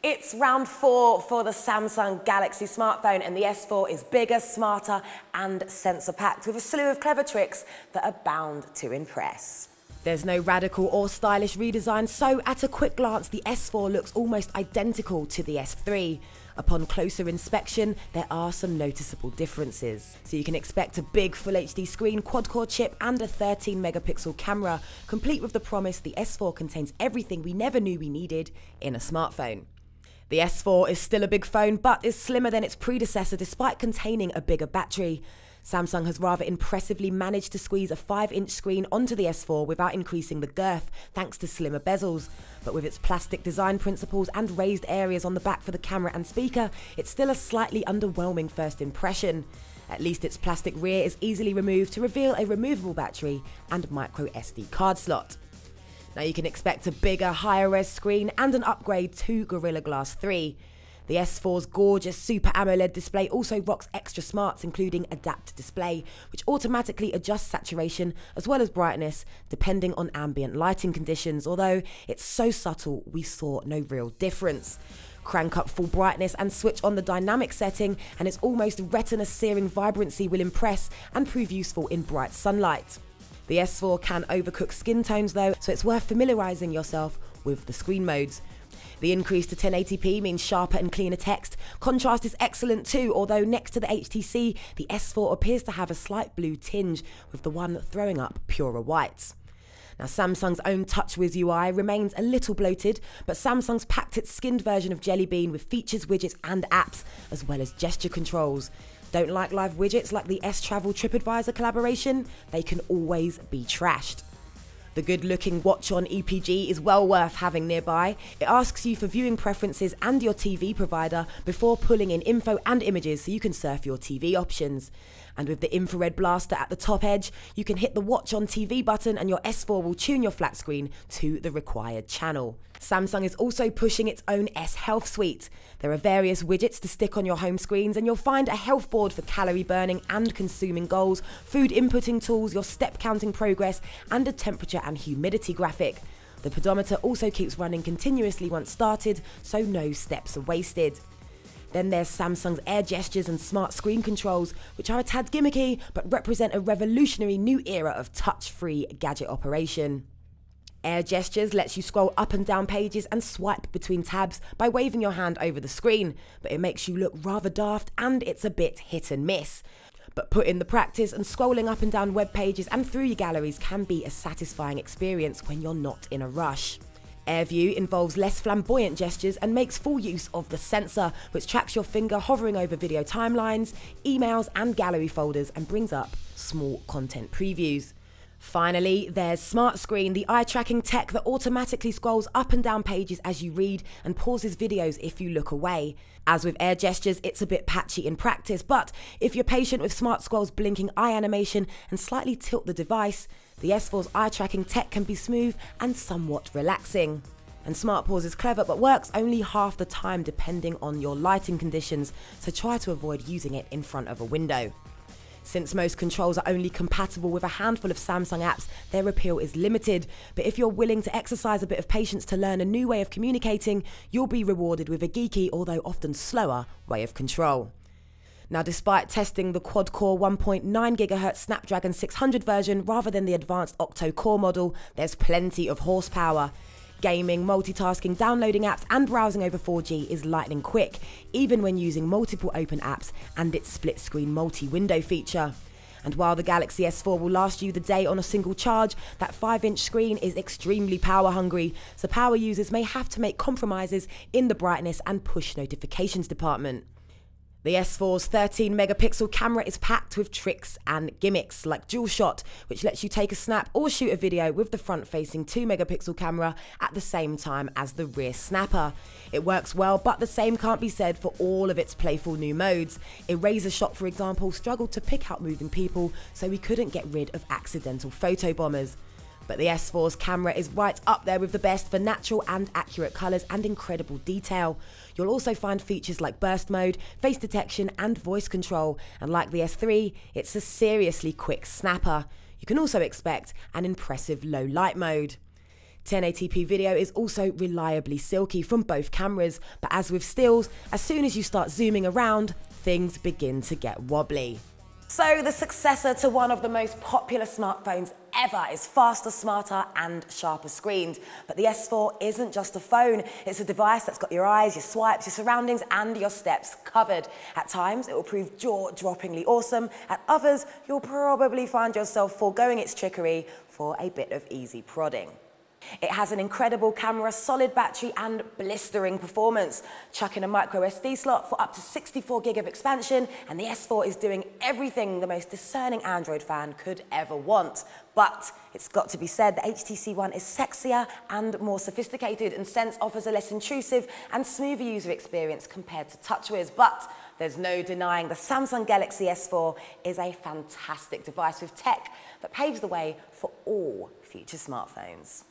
It's round 4 for the Samsung Galaxy smartphone, and the S4 is bigger, smarter and sensor-packed with a slew of clever tricks that are bound to impress. There's no radical or stylish redesign, so at a quick glance the S4 looks almost identical to the S3. Upon closer inspection, there are some noticeable differences. So you can expect a big Full HD screen, quad-core chip and a 13 megapixel camera, complete with the promise the S4 contains everything we never knew we needed in a smartphone. The S4 is still a big phone, but is slimmer than its predecessor despite containing a bigger battery. Samsung has rather impressively managed to squeeze a 5-inch screen onto the S4 without increasing the girth, thanks to slimmer bezels. But with its plastic design principles and raised areas on the back for the camera and speaker, it's still a slightly underwhelming first impression. At least its plastic rear is easily removed to reveal a removable battery and micro SD card slot. Now you can expect a bigger, higher res screen and an upgrade to Gorilla Glass 3. The S4's gorgeous Super AMOLED display also rocks extra smarts, including Adapt Display, which automatically adjusts saturation as well as brightness depending on ambient lighting conditions, although it's so subtle we saw no real difference. Crank up full brightness and switch on the dynamic setting and its almost retina-searing vibrancy will impress and prove useful in bright sunlight. The S4 can overcook skin tones though, so it's worth familiarising yourself with the screen modes. The increase to 1080p means sharper and cleaner text. Contrast is excellent too, although next to the HTC, the S4 appears to have a slight blue tinge, with the one throwing up purer whites. Now Samsung's own TouchWiz UI remains a little bloated, but Samsung's packed its skinned version of Jelly Bean with features, widgets and apps, as well as gesture controls. Don't like live widgets like the S-Travel TripAdvisor collaboration? They can always be trashed. The good-looking Watch on EPG is well worth having nearby. It asks you for viewing preferences and your TV provider before pulling in info and images so you can surf your TV options. And with the infrared blaster at the top edge, you can hit the Watch on TV button and your S4 will tune your flat screen to the required channel. Samsung is also pushing its own S Health suite. There are various widgets to stick on your home screens, and you'll find a health board for calorie burning and consuming goals, food inputting tools, your step counting progress, and a temperature and humidity graphic. The pedometer also keeps running continuously once started, so no steps are wasted. Then there's Samsung's Air Gestures and Smart Screen Controls, which are a tad gimmicky but represent a revolutionary new era of touch-free gadget operation. Air Gestures lets you scroll up and down pages and swipe between tabs by waving your hand over the screen, but it makes you look rather daft and it's a bit hit and miss. But put in the practice and scrolling up and down web pages and through your galleries can be a satisfying experience when you're not in a rush. Air View involves less flamboyant gestures and makes full use of the sensor, which tracks your finger hovering over video timelines, emails and gallery folders and brings up small content previews. Finally, there's Smart Screen, the eye-tracking tech that automatically scrolls up and down pages as you read and pauses videos if you look away. As with Air Gestures, it's a bit patchy in practice, but if you're patient with Smart Scroll's blinking eye animation and slightly tilt the device, the S4's eye-tracking tech can be smooth and somewhat relaxing. And Smart Pause is clever but works only half the time depending on your lighting conditions, so try to avoid using it in front of a window. Since most controls are only compatible with a handful of Samsung apps, their appeal is limited, but if you're willing to exercise a bit of patience to learn a new way of communicating, you'll be rewarded with a geeky, although often slower, way of control. Now, despite testing the quad-core 1.9 GHz Snapdragon 600 version rather than the advanced octo-core model, there's plenty of horsepower. Gaming, multitasking, downloading apps and browsing over 4G is lightning quick, even when using multiple open apps and its split-screen multi-window feature. And while the Galaxy S4 will last you the day on a single charge, that 5-inch screen is extremely power-hungry, so power users may have to make compromises in the brightness and push notifications department. The S4's 13 megapixel camera is packed with tricks and gimmicks like Dual Shot, which lets you take a snap or shoot a video with the front-facing 2 megapixel camera at the same time as the rear snapper. It works well, but the same can't be said for all of its playful new modes. Eraser Shot, for example, struggled to pick out moving people, so we couldn't get rid of accidental photo bombers. But the S4's camera is right up there with the best for natural and accurate colours and incredible detail. You'll also find features like burst mode, face detection and voice control, and like the S3, it's a seriously quick snapper. You can also expect an impressive low light mode. 1080p video is also reliably silky from both cameras, but as with stills, as soon as you start zooming around, things begin to get wobbly. So the successor to one of the most popular smartphones ever is faster, smarter and sharper screened. But the S4 isn't just a phone, it's a device that's got your eyes, your swipes, your surroundings and your steps covered. At times it will prove jaw-droppingly awesome, at others you'll probably find yourself foregoing its trickery for a bit of easy prodding. It has an incredible camera, solid battery and blistering performance. Chuck in a micro SD slot for up to 64 gig of expansion, and the S4 is doing everything the most discerning Android fan could ever want. But it's got to be said, the HTC One is sexier and more sophisticated, and Sense offers a less intrusive and smoother user experience compared to TouchWiz. But there's no denying the Samsung Galaxy S4 is a fantastic device with tech that paves the way for all future smartphones.